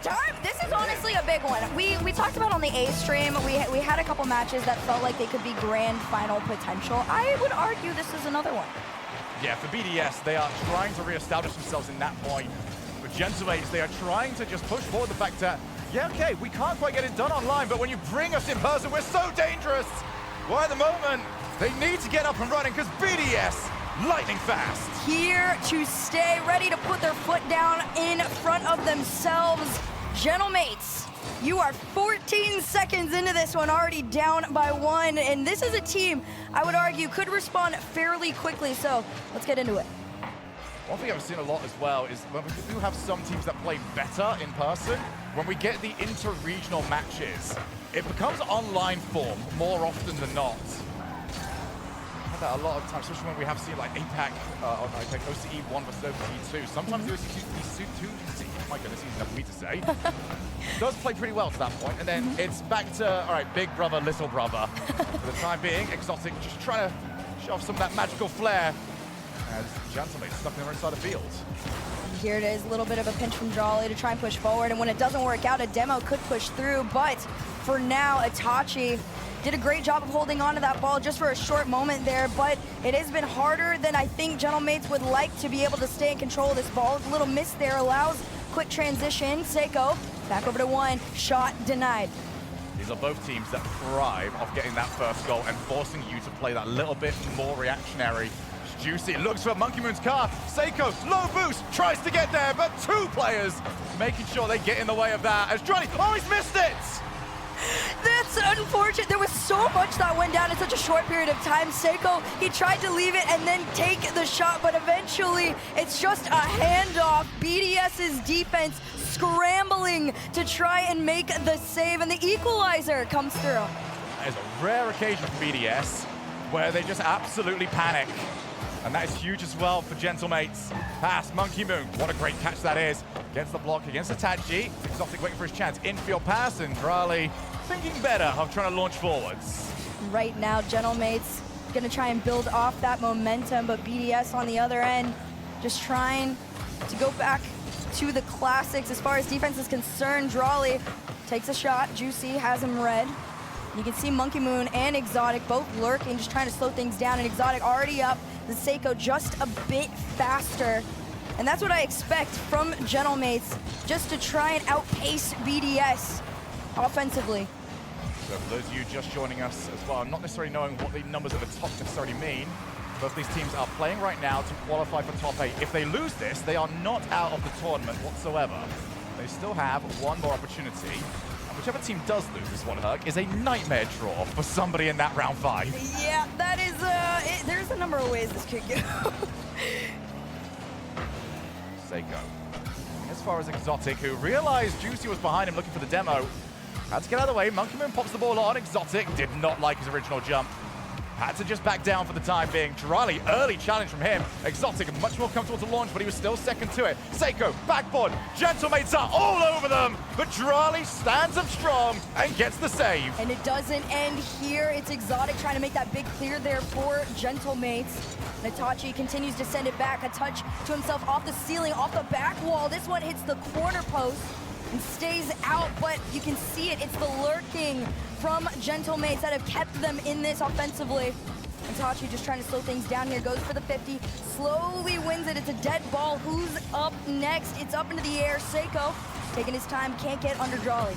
time. This is honestly a big one. We talked about on the A stream, we had a couple matches that felt like they could be grand final potential. I would argue this is another one. Yeah, for BDS, they are trying to reestablish themselves in that point. For Gen.G, they are trying to just push forward the fact that, yeah, okay, we can't quite get it done online, but when you bring us in person, we're so dangerous. Well, at the moment, they need to get up and running because BDS, lightning fast. Here to stay, ready to put their foot down in front of themselves. Gentlemates, you are 14 seconds into this one, already down by 1, and this is a team, I would argue, could respond fairly quickly, so let's get into it. One thing I've seen a lot as well is when we do have some teams that play better in person, when we get the inter-regional matches, it becomes online form more often than not. I've had that a lot of times, especially when we have seen like APAC, on like OCE 1 versus OCE 2. Sometimes the OCE 2, my goodness, easy enough for me to say, does play pretty well to that point, and then it's back to, all right, big brother, little brother. For the time being, Exotic just trying to show off some of that magical flair as Gentlemates stuck in the right side of the field. Here it is, a little bit of a pinch from Jolly to try and push forward, and when it doesn't work out, a demo could push through, but for now, Itachi did a great job of holding on to that ball just for a short moment there, but it has been harder than I think Gentlemates would like to be able to stay in control of this ball. A little miss there allows quick transition. Seiko back over to 1, shot denied. These are both teams that thrive off getting that first goal and forcing you to play that little bit more reactionary. Juicy looks for Monkey Moon's car. Seiko, low boost, tries to get there, but 2 players making sure they get in the way of that as Johnny, oh, he's missed it! That's unfortunate. There was so much that went down in such a short period of time. Seiko, he tried to leave it and then take the shot, but eventually it's just a handoff. BDS's defense scrambling to try and make the save, and the equalizer comes through. That is a rare occasion for BDS where they just absolutely panic. And that is huge as well for Gentlemates. Pass, Monkey Moon, what a great catch that is. Against the block, against Itachi. Exotic waiting for his chance. Infield pass, and Raleigh thinking better of trying to launch forwards. Right now, Gentlemates gonna try and build off that momentum, but BDS on the other end, just trying to go back to the classics as far as defense is concerned. Raleigh takes a shot. Juicy has him red. You can see Monkey Moon and Exotic both lurking, just trying to slow things down, and Exotic already up. The Seiko just a bit faster. And that's what I expect from Gentlemates, just to try and outpace BDS offensively. So for those of you just joining us as well, not necessarily knowing what the numbers at the top necessarily mean, both these teams are playing right now to qualify for top 8. If they lose this, they are not out of the tournament whatsoever. They still have one more opportunity. And whichever team does lose this one, Herc, is a nightmare draw for somebody in that round 5. Yeah, that is, there's a number of ways this could go. Seiko. As far as Exotic, who realized Juicy was behind him looking for the demo, had to get out of the way. Monkey Moon pops the ball on. Exotic did not like his original jump. Had to just back down for the time being. Jirali, early challenge from him. Exotic, much more comfortable to launch, but he was still second to it. Seiko, backboard. Gentlemates are all over them, but Jirali stands up strong and gets the save. And it doesn't end here. It's Exotic trying to make that big clear there for Gentlemates. Itachi continues to send it back. A touch to himself off the ceiling, off the back wall. This one hits the corner post and stays out, but you can see it. It's the lurking from Gentlemates that have kept them in this offensively. Itachi just trying to slow things down here, goes for the 50, slowly wins it. It's a dead ball. Who's up next? It's up into the air. Seiko taking his time, can't get under Jolly.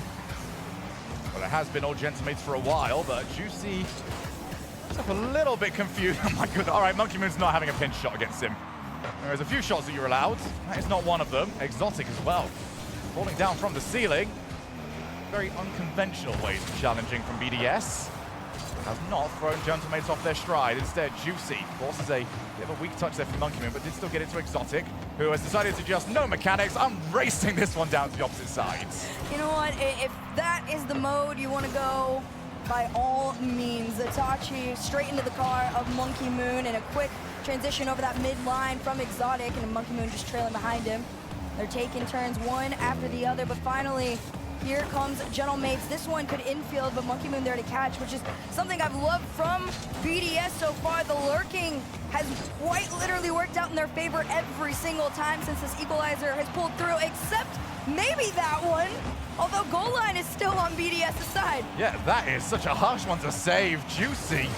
Well, it has been all Gentlemates for a while, but Juicy is a little bit confused. Oh my goodness. All right, Monkey Moon's not having a pinch shot against him. There's a few shots that you're allowed. That is not one of them. Exotic as well. Falling down from the ceiling. Very unconventional ways of challenging from BDS. Has not thrown Gentlemates off their stride. Instead, Juicy forces a bit of a weak touch there from Monkey Moon, but did still get it to Exotic, who has decided to just, no mechanics, I'm racing this one down to the opposite sides. You know what, if that is the mode you want to go, by all means. Itachi straight into the car of Monkey Moon, and a quick transition over that mid-line from Exotic, and Monkey Moon just trailing behind him. They're taking turns one after the other, but finally, here comes Gentlemates. This one could infield, but Monkey Moon there to catch, which is something I've loved from BDS so far. The lurking has quite literally worked out in their favor every single time since this equalizer has pulled through, except maybe that one. Although goal line is still on BDS's side. Yeah, that is such a harsh one to save. Juicy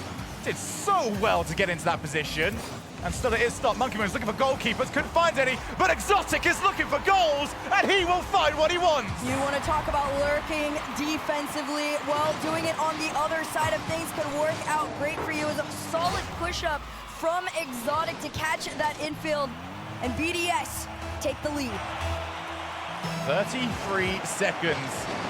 did so well to get into that position. And still it is stopped. Monkey Moon's looking for goalkeepers, couldn't find any, but Exotic is looking for goals, and he will find what he wants. You want to talk about lurking defensively? Well, doing it on the other side of things could work out great for you as a solid push-up from Exotic to catch that infield, and BDS take the lead. 33 seconds.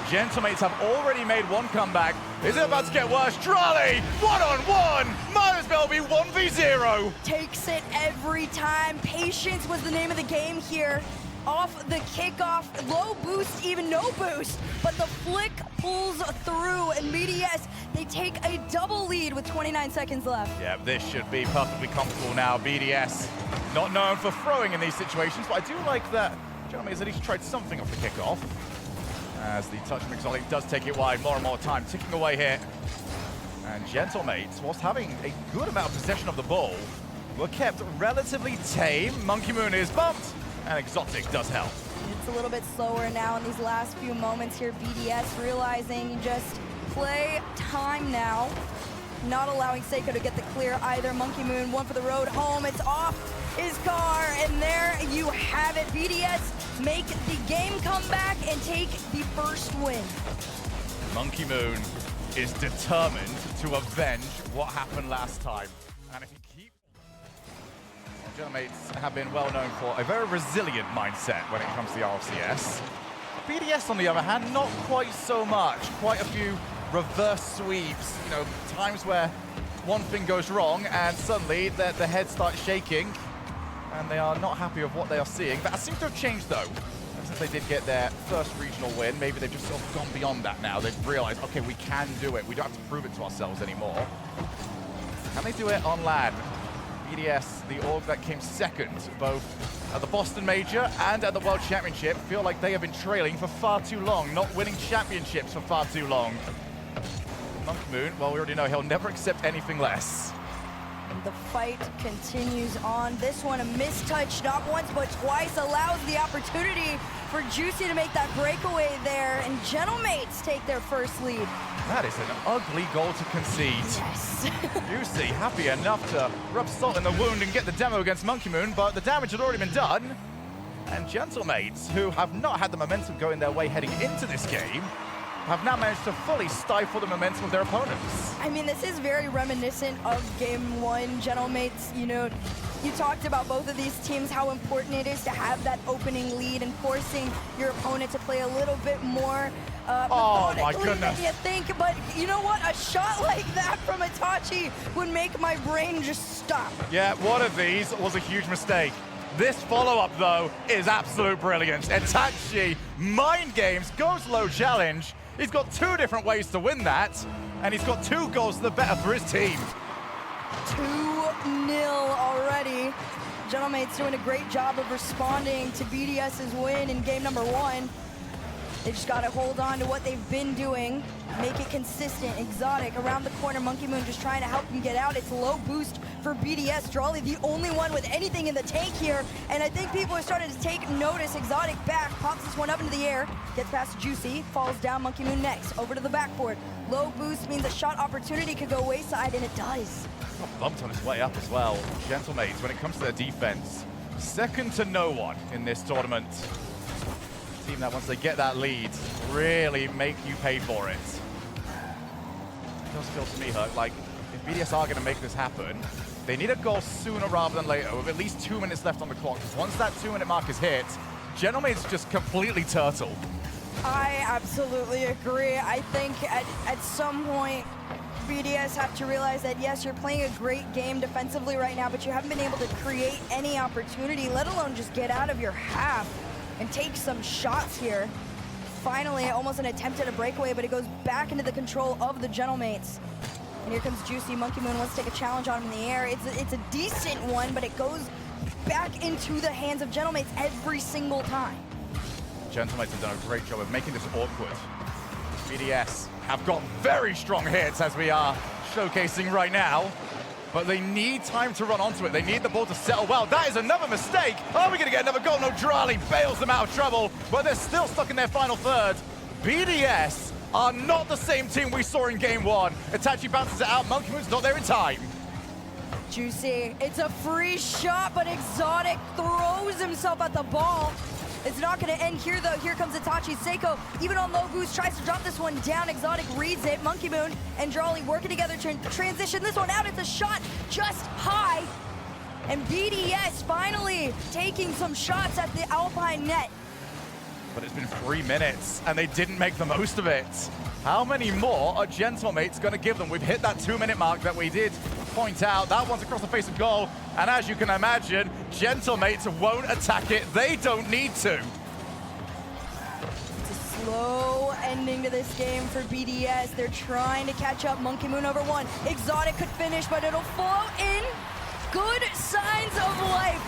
Gentlemates have already made one comeback. Is it about to get worse? Drali, one-on-one! Might as well be 1v0. Takes it every time. Patience was the name of the game here. Off the kickoff, low boost, even no boost, but the flick pulls through, and BDS, they take a double lead with 29 seconds left. Yeah, this should be perfectly comfortable now. BDS, not known for throwing in these situations, but I do like that Gentlemates at least tried something off the kickoff. As the touch from Exotic does take it wide, more and more time ticking away here. And Gentlemates, whilst having a good amount of possession of the ball, were kept relatively tame. Monkey Moon is bumped, and Exotic does help. It's a little bit slower now in these last few moments here. BDS realizing just play time now. Not allowing Seiko to get the clear either. Monkey Moon, one for the road home. It's off his car, and there you have it. BDS make the game comeback and take the first win. Monkey Moon is determined to avenge what happened last time. And if he keeps... Gentlemates have been well known for a very resilient mindset when it comes to the RLCS. BDS, on the other hand, not quite so much. Quite a few reverse sweeps, you know, times where one thing goes wrong and suddenly the head starts shaking and they are not happy with what they are seeing. That seems to have changed though. Ever since they did get their first regional win, maybe they've just sort of gone beyond that now. They've realized, okay, we can do it. We don't have to prove it to ourselves anymore. Can they do it on land? BDS, the org that came second, both at the Boston Major and at the World Championship, feel like they have been trailing for far too long, not winning championships for far too long. Monkey Moon, well, we already know he'll never accept anything less. And the fight continues on. This one, a mistouch, not once but twice, allows the opportunity for Juicy to make that breakaway there, and Gentlemates take their first lead. That is an ugly goal to concede. Yes. Juicy happy enough to rub salt in the wound and get the demo against Monkey Moon, but the damage had already been done. And Gentlemates, who have not had the momentum going their way heading into this game, have now managed to fully stifle the momentum of their opponents. I mean, this is very reminiscent of Game 1. Gentlemates, you know, you talked about both of these teams, how important it is to have that opening lead and forcing your opponent to play a little bit more oh my goodness. than you think. But you know what? A shot like that from Itachi would make my brain just stop. Yeah, one of these was a huge mistake. This follow-up, though, is absolute brilliance. Itachi, mind games, goes low challenge. He's got two different ways to win that, and he's got 2 goals to the better for his team. 2-0 already. Gentlemates doing a great job of responding to BDS's win in game number 1. They just got to hold on to what they've been doing, make it consistent. Exotic around the corner, Monkey Moon just trying to help him get out. It's low boost for BDS. Drali, the only one with anything in the tank here, and I think people are starting to take notice. Exotic back, pops this one up into the air, gets past Juicy, falls down. Monkey Moon next, over to the backboard. Low boost means a shot opportunity could go wayside, and it does. Got bumped on his way up as well. Gentlemates, when it comes to their defense, second to no one in this tournament. Team that once they get that lead, really make you pay for it. It does feel to me, Herc, like if BDS are going to make this happen, they need a goal sooner rather than later, with at least 2 minutes left on the clock. Because once that 2-minute mark is hit, Gentlemates just completely turtle. I absolutely agree. I think at some point, BDS have to realize that, yes, you're playing a great game defensively right now, but you haven't been able to create any opportunity, let alone just get out of your half and take some shots here. Finally, almost an attempt at a breakaway, but it goes back into the control of the Gentlemates. And here comes Juicy. Monkey Moon wants to take a challenge on him in the air. It's a decent one, but it goes back into the hands of Gentlemates every single time. Gentlemates have done a great job of making this awkward. BDS have got very strong hits, as we are showcasing right now. but they need time to run onto it. They need the ball to settle well. That is another mistake. Are we going to get another goal? No, Drali bails them out of trouble, but they're still stuck in their final third. BDS are not the same team we saw in game one. Itachi bounces it out. Monkey Moon's not there in time. Juicy, it's a free shot, but Exotic throws himself at the ball. It's not going to end here, though. Here comes Itachi. Seiko, even on low boost, tries to drop this one down. Exotic reads it. Monkey Moon and Drali working together to transition this one out. It's a shot just high. And BDS finally taking some shots at the Alpine net. But it's been 3 minutes, and they didn't make the most of it. How many more are Gentlemates going to give them? We've hit that 2-minute mark that we did point out. That one's across the face of goal, and as you can imagine, Gentlemates won't attack it. They don't need to. It's a slow ending to this game for BDS. They're trying to catch up. Monkey Moon over one. Exotic could finish, but it'll flow in. Good signs of life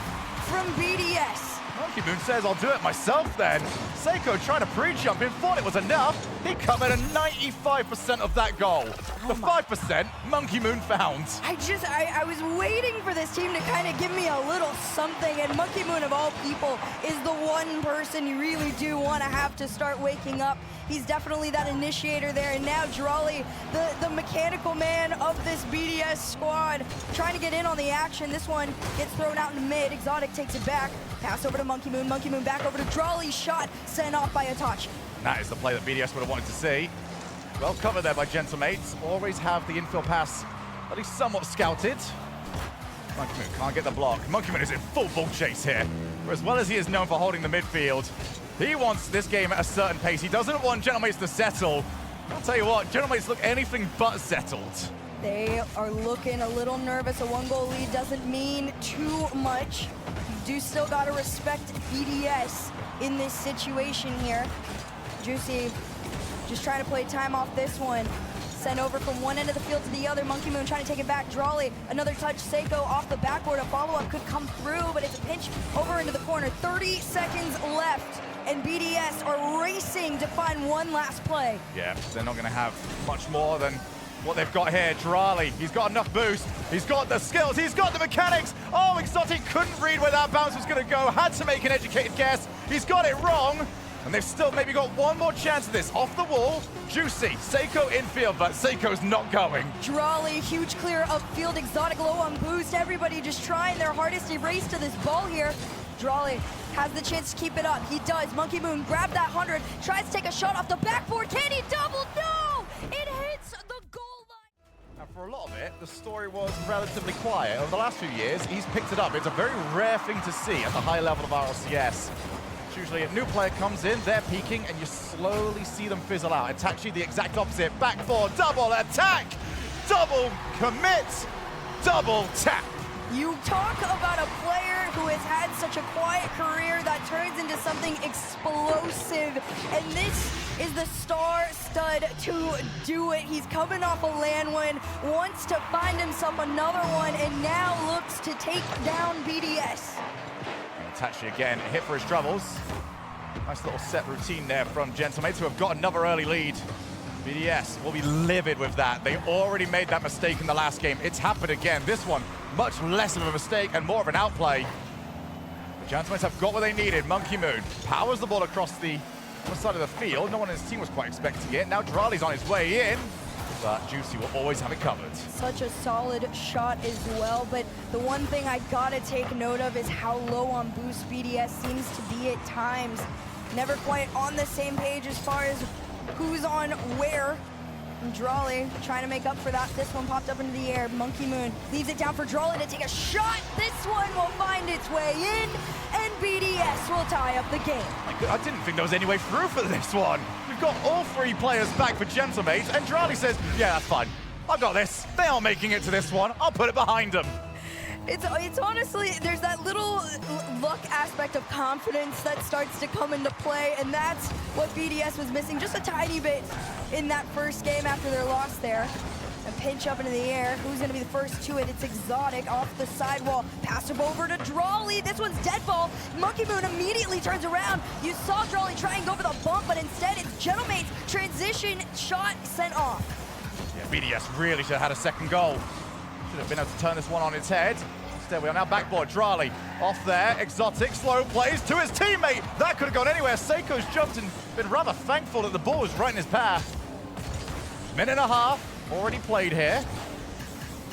from BDS. Monkey Moon says, I'll do it myself then. Seiko trying to pre-jump in, thought it was enough. He covered a 95% of that goal. The 5% Monkey Moon found. I was waiting for this team to kind of give me a little something, and Monkey Moon of all people is the one person you really do want to have to start waking up. He's definitely that initiator there, and now Drali, the mechanical man of this BDS squad, trying to get in on the action. This one gets thrown out in mid. Exotic takes it back. Pass over to Monkey Moon. Monkey Moon back over to Drali. Shot sent off by Itachi. That is the play that BDS would have wanted to see. Well covered there by Gentlemates. Always have the infield pass at least somewhat scouted. Monkey Moon can't get the block. Monkey Moon is in full ball chase here. For as well as he is known for holding the midfield, he wants this game at a certain pace. He doesn't want Gentlemates to settle. I'll tell you what, Gentlemates look anything but settled. They are looking a little nervous. A 1-goal lead doesn't mean too much. You do still gotta respect BDS in this situation here. Juicy just trying to play time off this one. Sent over from one end of the field to the other. Monkey Moon trying to take it back. Drali, another touch. Seiko off the backboard. A follow-up could come through, but it's a pinch over into the corner. 30 seconds left, and BDS are racing to find one last play. Yeah, they're not going to have much more than what they've got here. Drali, he's got enough boost. He's got the skills. He's got the mechanics. Oh, Exotic couldn't read where that bounce was going to go. Had to make an educated guess. He's got it wrong. And they've still maybe got one more chance of this. Off the wall, Juicy, Seiko infield, but Seiko's not going. Drali, huge clear upfield, Exotic low on boost. Everybody just trying their hardest to race to this ball here. Drali has the chance to keep it up. He does. Monkey Moon grab that 100, tries to take a shot off the backboard. Can he double? No! It hits the goal line. And for a lot of it, the story was relatively quiet. Over the last few years, he's picked it up. It's a very rare thing to see at the high level of RLCS. Usually a new player comes in, they're peaking, and you slowly see them fizzle out. Itachi, the exact opposite. Back four, double attack, double commit, double tap. You talk about a player who has had such a quiet career that turns into something explosive, and this is the star stud to do it. He's coming off a land win, wants to find himself another one, and now looks to take down BDS. Itachi again, hit for his troubles. Nice little set routine there from Gentlemates, who have got another early lead. BDS will be livid with that. They already made that mistake in the last game. It's happened again. This one, much less of a mistake and more of an outplay. The Gentlemates have got what they needed. Monkey Moon powers the ball across the other side of the field. No one in his team was quite expecting it. Now Drali's on his way in, but Juicy will always have it covered. Such a solid shot as well, but the one thing I gotta take note of is how low on boost BDS seems to be at times. Never quite on the same page as far as who's on where. And Drali trying to make up for that. This one popped up into the air. Monkey Moon leaves it down for Drali to take a shot. This one will find its way in, and BDS will tie up the game. I didn't think there was any way through for this one. We've got all three players back for Gentlemates, and Drali says, yeah, that's fine. I've got this. They are making it to this one. I'll put it behind them. It's honestly, there's that little luck aspect of confidence that starts to come into play, and that's what BDS was missing just a tiny bit in that first game after their loss there. A pinch up into the air. Who's going to be the first to it? It's Exotic off the sidewall. Pass him over to Drali. This one's dead ball. Monkey Moon immediately turns around. You saw Drali try and go for the bump, but instead it's Gentlemates. Transition shot sent off. Yeah, BDS really should have had a second goal. Should have been able to turn this one on its head. Instead, we are now backboard. Drali off there. Exotic slow plays to his teammate. That could have gone anywhere. Seiko's jumped and been rather thankful that the ball was right in his path. Minute and a half already played here.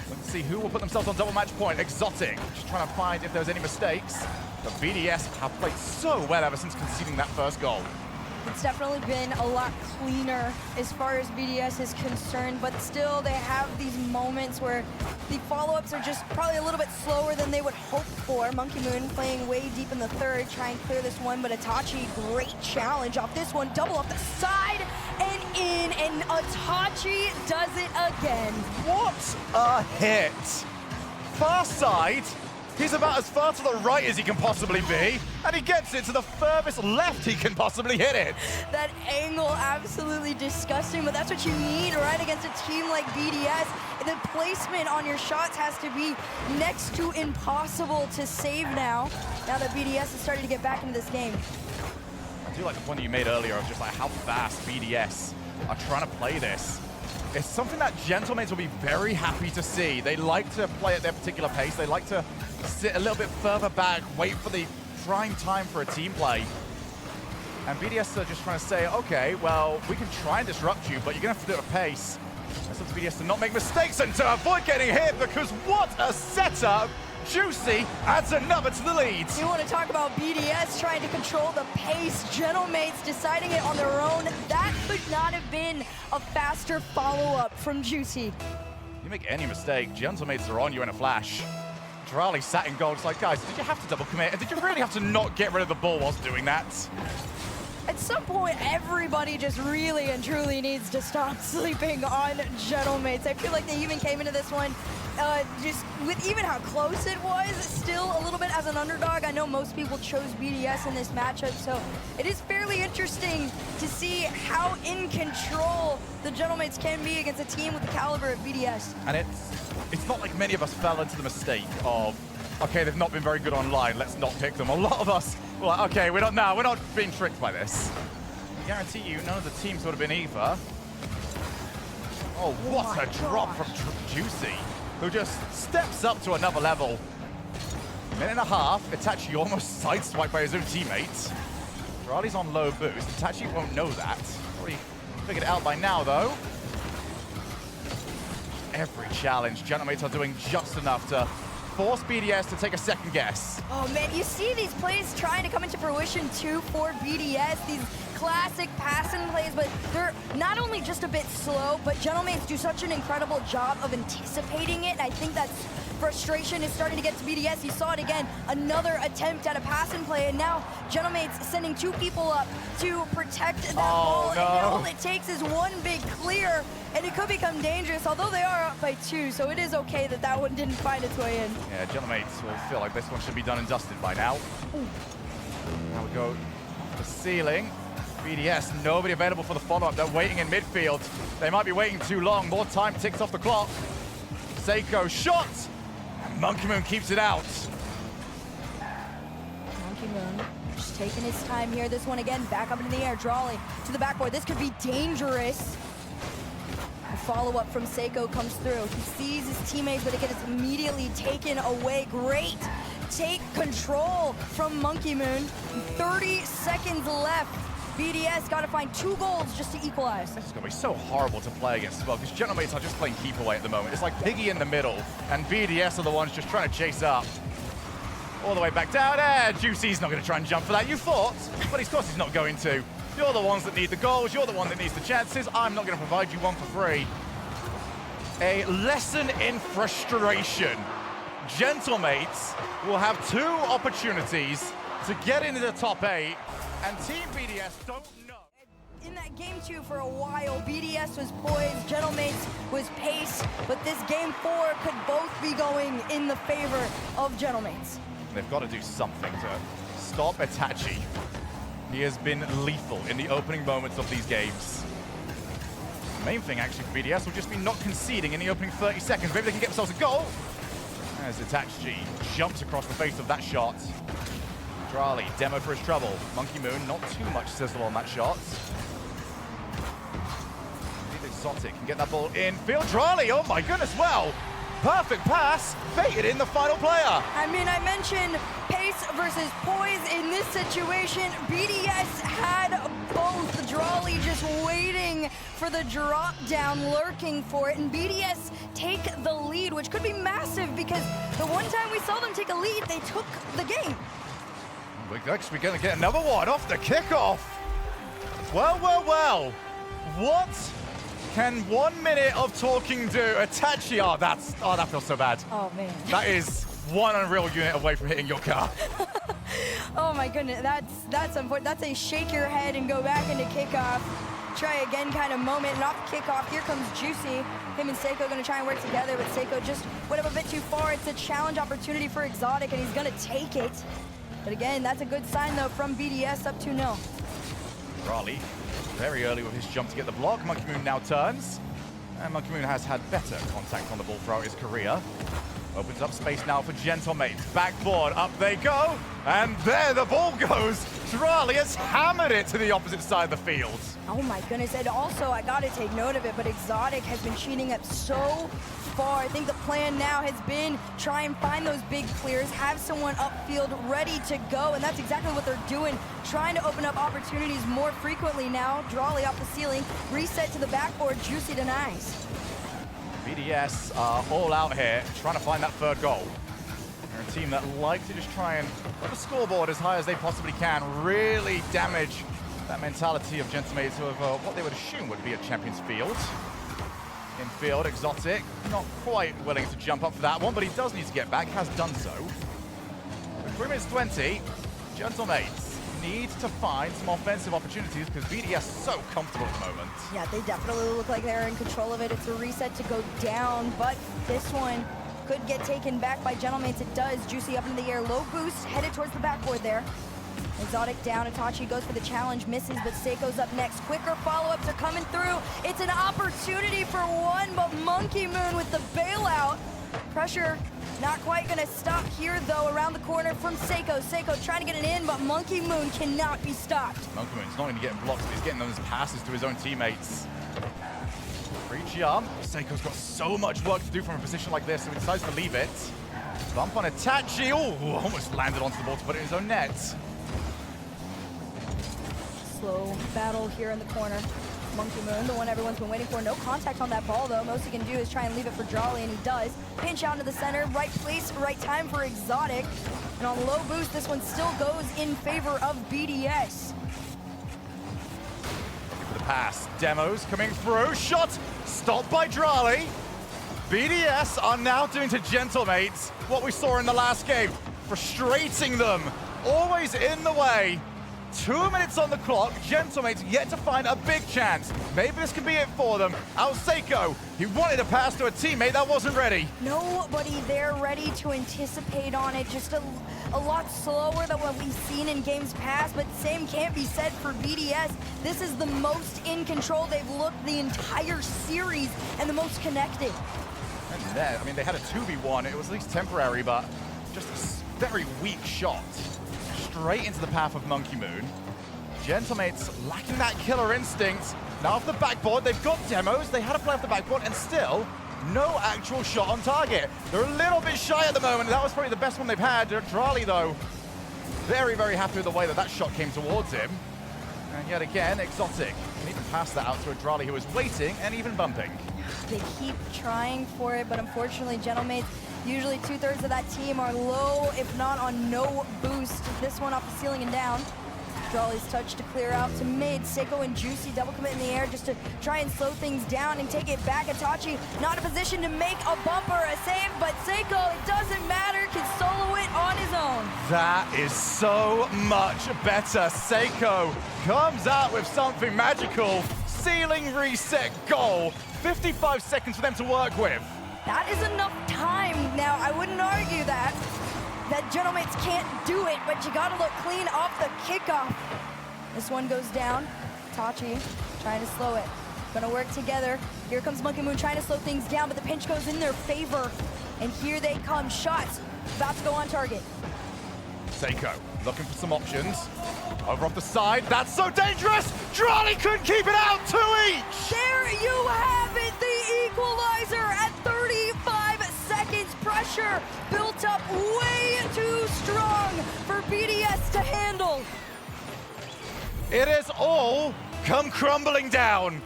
Let's see who will put themselves on double match point. Exotic, just trying to find if there's any mistakes. But BDS have played so well ever since conceding that first goal. It's definitely been a lot cleaner as far as BDS is concerned, but still they have these moments where the follow-ups are just probably a little bit slower than they would hope for. Monkey Moon playing way deep in the third, trying to clear this one, but Itachi, great challenge off this one, double off the side and in, and Itachi does it again. What a hit! Far side. He's about as far to the right as he can possibly be, and he gets it to the furthest left he can possibly hit it. That angle, absolutely disgusting, but that's what you need, right, against a team like BDS. The placement on your shots has to be next to impossible to save now that BDS is starting to get back into this game. I do like the point that you made earlier of just like how fast BDS are trying to play this. It's something that Gentlemates will be very happy to see. They like to play at their particular pace. They like to sit a little bit further back, wait for the prime time for a team play. And BDS are just trying to say, okay, well, we can try and disrupt you, but you're gonna have to do it at pace. It's up to BDS to not make mistakes and to avoid getting hit, because what a setup! Juicy adds another to the lead. You want to talk about BDS trying to control the pace, Gentlemates deciding it on their own. That could not have been a faster follow-up from Juicy. You make any mistake, Gentlemates are on you in a flash. Drali sat in goal, it's like, guys, did you have to double commit? And did you really have to not get rid of the ball whilst doing that? At some point, everybody just really and truly needs to stop sleeping on Gentlemates. I feel like they even came into this one just with even how close it was, still a little bit as an underdog. I know most people chose BDS in this matchup, so it is fairly interesting to see how in control the Gentlemates can be against a team with the caliber of BDS. And it's not like many of us fell into the mistake of, okay, they've not been very good online, let's not pick them. A lot of us were like, okay, we're not being tricked by this. I guarantee you, none of the teams would have been either. Oh, what a drop from Juicy, who just steps up to another level. Minute and a half, Itachi almost sideswiped by his own teammate. Drali's on low boost. Itachi won't know that. Already figured it out by now, though. Every challenge, Gentlemates are doing just enough to force BDS to take a second guess. Oh man, you see these plays trying to come into fruition too for BDS, these classic passing plays, but they're not only just a bit slow, but Gentlemates do such an incredible job of anticipating it. I think that frustration is starting to get to BDS. You saw it again, another attempt at a passing play, and now Gentlemates sending two people up to protect that ball, no. and all it takes is one big clear, and it could become dangerous, although they are up by 2, so it is okay that that one didn't find its way in. Yeah, Gentlemates will feel like this one should be done and dusted by now. Ooh. Now we go to the ceiling. BDS, nobody available for the follow-up. They're waiting in midfield. They might be waiting too long. More time ticks off the clock. Seiko shot. Monkey Moon keeps it out. Monkey Moon just taking his time here. This one again, back up into the air. Drali to the backboard. This could be dangerous. The follow-up from Seiko comes through. He sees his teammates, but it gets immediately taken away. Great take control from Monkey Moon. 30 seconds left. BDS got to find 2 goals just to equalize. This is going to be so horrible to play against as well, because Gentlemates are just playing keep away at the moment. It's like Piggy in the middle, and BDS are the ones just trying to chase up. All the way back down. Juicy's not going to try and jump for that. You thought, but of course he's not going to. You're the ones that need the goals. You're the one that needs the chances. I'm not going to provide you one for free. A lesson in frustration. Gentlemates will have 2 opportunities to get into the top 8, and Team BDS don't know. In that game 2 for a while, BDS was poised, Gentlemates was pace, but this game 4 could both be going in the favor of Gentlemates. They've got to do something to stop Itachi. He has been lethal in the opening moments of these games. The main thing actually for BDS will just be not conceding in the opening 30 seconds. Maybe they can get themselves a goal. As Itachi jumps across the face of that shot. Drali, demo for his trouble. Monkey Moon, not too much sizzle on that shot. Exotic can get that ball in. Field Drali, oh my goodness, well, Perfect pass, baited in the final player. I mean, I mentioned pace versus poise in this situation. BDS had both. Drawley just waiting for the drop down, lurking for it, and BDS take the lead, which could be massive because the one time we saw them take a lead, they took the game. We're actually going to get another one off the kickoff. Well, well, well. What can 1 minute of talking do? Itachi, that feels so bad. Oh, man. That is one unreal unit away from hitting your car. Oh my goodness, that's unfortunate. That's a shake your head and go back into kickoff, try again kind of moment, and off kickoff, here comes Juicy. Him and Seiko gonna try and work together, but Seiko just went up a bit too far. It's a challenge opportunity for Exotic, and he's gonna take it. But again, that's a good sign though from BDS, up 2-0. Raleigh, very early with his jump to get the block. Monkey Moon now turns. And Monkey Moon has had better contact on the ball throughout his career. Opens up space now for Gentlemates. Backboard, up they go. And there the ball goes. Raleigh has hammered it to the opposite side of the field. Oh my goodness, and also I gotta take note of it, but Exotic has been cheating up so far. I think the plan now has been try and find those big clears, have someone upfield ready to go, and that's exactly what they're doing, trying to open up opportunities more frequently now. Drawley off the ceiling, reset to the backboard, Juicy denies. BDS are all out here trying to find that third goal. They're a team that like to just try and put the scoreboard as high as they possibly can, really damage that mentality of Gentlemates of what they would assume would be a Champions Field. In field, Exotic, not quite willing to jump up for that one, but he does need to get back, has done so. With 3 minutes 20, Gentlemates need to find some offensive opportunities because BDS is so comfortable at the moment. Yeah, they definitely look like they're in control of it. It's a reset to go down, but this one could get taken back by Gentlemates. It does. Juicy up into the air, low boost, headed towards the backboard there. Exotic down, Itachi goes for the challenge, misses, but Seiko's up next. Quicker follow-ups are coming through. It's an opportunity for one, but Monkey Moon with the bailout. Pressure not quite gonna stop here though, around the corner from Seiko. Seiko trying to get it in, but Monkey Moon cannot be stopped. Monkey Moon's not even getting blocks, but he's getting those passes to his own teammates. Free jump. Seiko's got so much work to do from a position like this, so he decides to leave it. Bump on Itachi. Oh, almost landed onto the ball to put it in his own net. Slow battle here in the corner. Monkey Moon, the one everyone's been waiting for. No contact on that ball, though. Most he can do is try and leave it for Drawley, and he does. Pinch out into the center. Right place, right time for Exotic. And on low boost, this one still goes in favor of BDS. Looking for the pass. Demos coming through. Shot stopped by Drawley. BDS are now doing to Gentlemates what we saw in the last game. Frustrating them. Always in the way. 2 minutes on the clock, Gentlemates yet to find a big chance. Maybe this could be it for them. Seiko, he wanted to pass to a teammate that wasn't ready. Nobody there ready to anticipate on it. Just a lot slower than what we've seen in games past, but same can't be said for BDS. This is the most in control they've looked the entire series and the most connected. And there, I mean, they had a 2v1. It was at least temporary, but just a very weak shot. Straight into the path of Monkey Moon. Gentlemates lacking that killer instinct. Now off the backboard, they've got demos. They had a play off the backboard, and still no actual shot on target. They're a little bit shy at the moment. That was probably the best one they've had. Drawley, though, very, very happy with the way that that shot came towards him. And yet again, Exotic can even pass that out to a Drawley who was waiting and even bumping. They keep trying for it, but unfortunately, Gentlemates, usually 2/3 of that team are low, if not on no boost. This one off the ceiling and down. Drawley's touch to clear out to mid. Seiko and Juicy double commit in the air just to try and slow things down and take it back. Itachi not in a position to make a bumper, a save, but Seiko, it doesn't matter, can solo it on his own. That is so much better. Seiko comes out with something magical. Ceiling reset goal. 55 seconds for them to work with. That is enough time. Now, I wouldn't argue that Gentlemates can't do it, but you gotta look clean off the kickoff. This one goes down. Tachi trying to slow it. Gonna work together. Here comes Monkey Moon trying to slow things down, but the pinch goes in their favor. And here they come. Shots about to go on target. Seiko looking for some options. Over off the side. That's so dangerous. Drawley couldn't keep it out. 2 each. There you have it. The equalizer at 35 seconds. pressure built up way too strong for BDS to handle. It is all come crumbling down.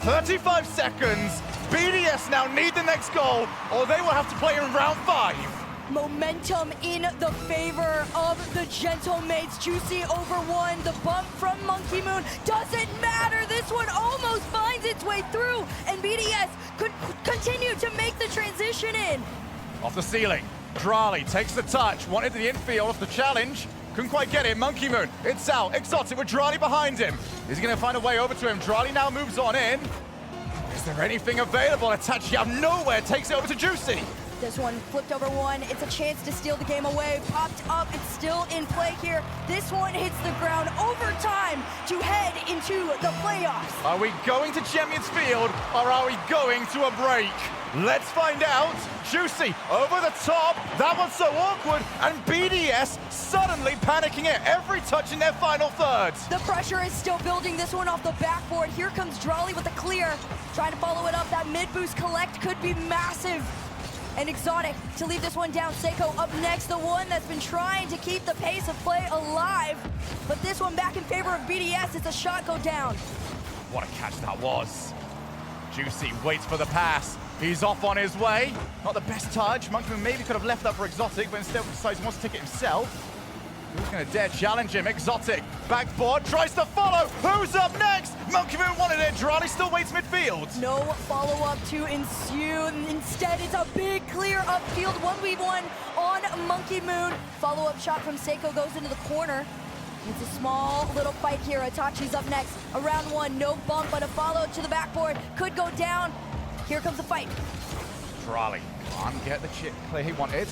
35 seconds. BDS now need the next goal, or they will have to play in round 5. Momentum in the favor of the Gentlemates. Juicy over 1. The bump from Monkey Moon doesn't matter. This one almost finds its way through, and BDS could continue to make the transition in. Off the ceiling, Drali takes the touch, wanted the infield off the challenge. Couldn't quite get it. Monkey Moon, it's out. Exotic with Drali behind him. Is he going to find a way over to him? Drali now moves on in. Is there anything available? Itachi out of nowhere takes it over to Juicy. This one flipped over 1. It's a chance to steal the game away. Popped up. It's still in play here. This one hits the ground overtime to head into the playoffs. Are we going to Champions Field, or are we going to a break? Let's find out. Juicy over the top. That one's so awkward. And BDS suddenly panicking it. Every touch in their final third. The pressure is still building. This one off the backboard. Here comes Drali with the clear. Trying to follow it up. That mid-boost collect could be massive. And Exotic to leave this one down. Seiko up next, the one that's been trying to keep the pace of play alive. But this one back in favor of BDS. It's a shot go down. What a catch that was. Juicy waits for the pass. He's off on his way. Not the best touch. Monkey maybe could have left that for Exotic, but instead decides he wants to take it himself. Who's going to dare challenge him? Exotic, backboard, tries to follow. Who's up next? Monkey Moon wanted it. Drali still waits midfield. No follow-up to ensue. Instead, it's a big clear upfield 1v1 on Monkey Moon. Follow-up shot from Seiko goes into the corner. It's a small little fight here. Itachi's up next. Around 1, no bump, but a follow to the backboard. Could go down. Here comes the fight. Drali can't get the chip play he wanted.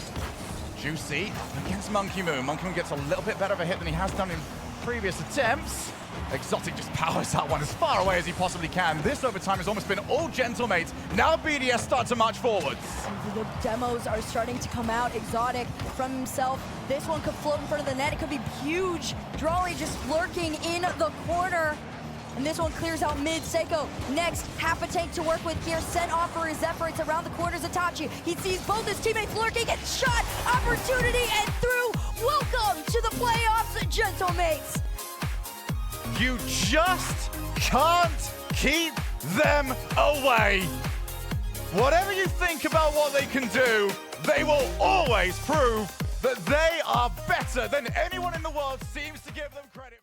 Juicy against Monkey Moon. Monkey Moon gets a little bit better of a hit than he has done in previous attempts. Exotic just powers that one as far away as he possibly can. This overtime has almost been all Gentlemates. Now BDS start to march forwards. The demos are starting to come out. Exotic from himself. This one could float in front of the net. It could be huge. Drali just lurking in the corner. And this one clears out mid. Seiko next, half a tank to work with here. Sent off for his efforts around the corners. Itachi, he sees both his teammates lurking and shot. Opportunity and through. Welcome to the playoffs, Gentlemates. You just can't keep them away. Whatever you think about what they can do, they will always prove that they are better than anyone in the world seems to give them credit.